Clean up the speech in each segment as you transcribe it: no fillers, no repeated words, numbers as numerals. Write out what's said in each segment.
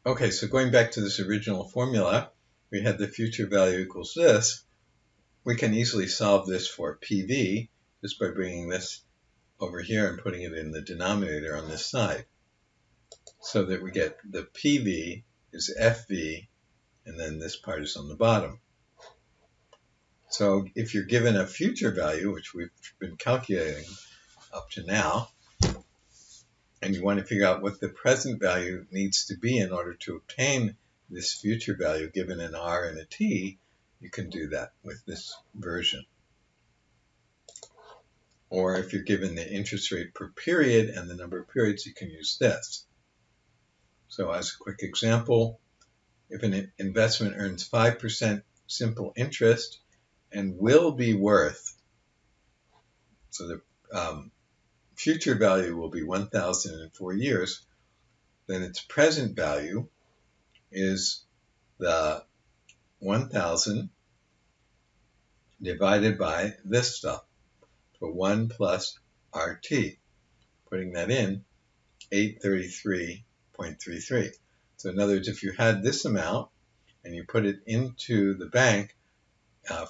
Okay, so going back to this original formula, we had the future value equals this. We can easily solve this for PV just by bringing this over here and putting it in the denominator on this side. So that we get the PV is FV, and then this part is on the bottom. So if you're given a future value, which we've been calculating up to now, and you want to figure out what the present value needs to be in order to obtain this future value given an R and a T, you can do that with this version. Or if you're given the interest rate per period and the number of periods, you can use this. So as a quick example, if an investment earns 5% simple interest and will be worth, so the future value will be 1,000 in 4 years, then its present value is the 1,000 divided by this stuff, so 1 plus RT. Putting that in, 833.33. So in other words, if you had this amount and you put it into the bank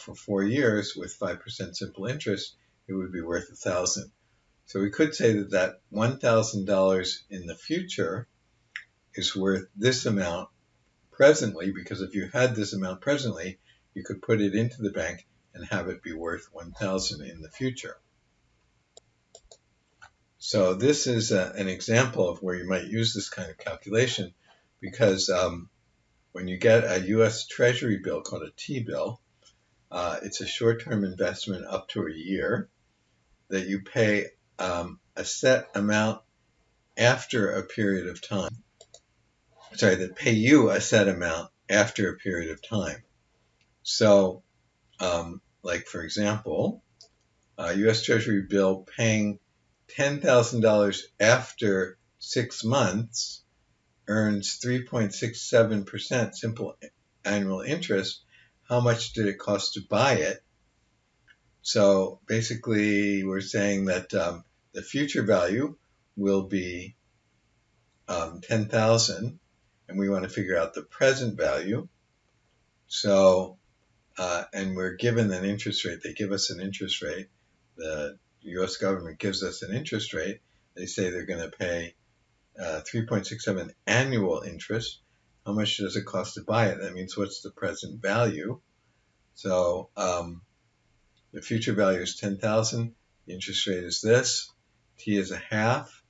for 4 years with 5% simple interest, it would be worth 1,000. So we could say that that $1,000 in the future is worth this amount presently, because if you had this amount presently, you could put it into the bank and have it be worth 1,000 in the future. So this is an example of where you might use this kind of calculation, because when you get a U.S. Treasury bill called a T-bill, it's a short-term investment up to a year that you pay a set amount after a period of time. Sorry, that pay you a set amount after a period of time. So, like for example, a U.S. Treasury bill paying $10,000 after 6 months earns 3.67% simple annual interest. How much did it cost to buy it? So basically, we're saying that the future value will be 10,000, and we want to figure out the present value. So, and we're given an interest rate. They give us an interest rate. The U.S. government gives us an interest rate. They say they're going to pay 3.67 annual interest. How much does it cost to buy it? That means what's the present value? So the future value is 10,000. The interest rate is this. T is a half.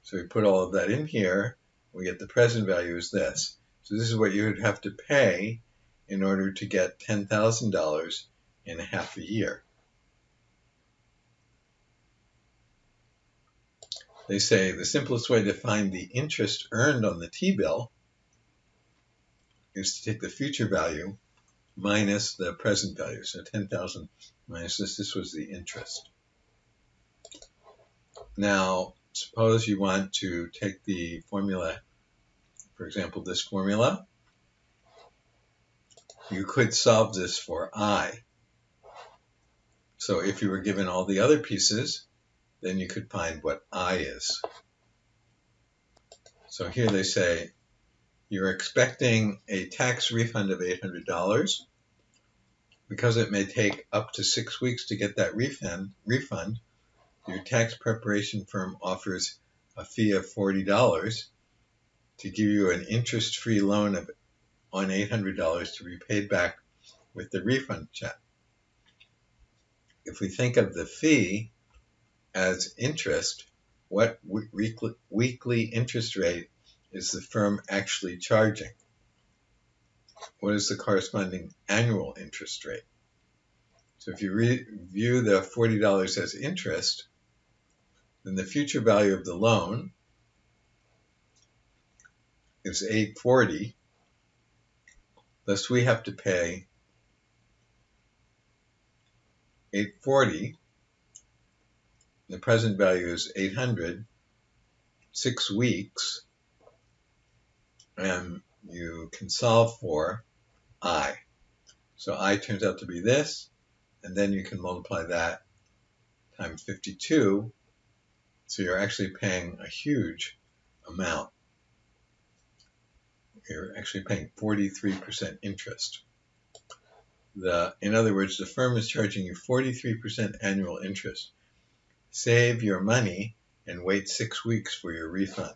So we put all of that in here. We get the present value is this. So this is what you would have to pay in order to get $10,000 in half a year. They say the simplest way to find the interest earned on the T-bill is to take the future value minus the present value. So 10,000 minus this was the interest. Now, suppose you want to take the formula, for example, this formula. You could solve this for I. So if you were given all the other pieces, then you could find what I is. So here they say, you're expecting a tax refund of $800. Because it may take up to 6 weeks to get that refund, your tax preparation firm offers a fee of $40 to give you an interest-free loan on $800 to be paid back with the refund check. If we think of the fee as interest, what weekly interest rate is the firm actually charging? What is the corresponding annual interest rate? So if you view the $40 as interest, then the future value of the loan is $840. Thus we have to pay $840. The present value is $800, 6 weeks, and you can solve for I. So I turns out to be this, and then you can multiply that times 52, so you're actually paying a huge amount. you're actually paying 43% interest. In other words, the firm is charging you 43% annual interest. Save your money and wait 6 weeks for your refund.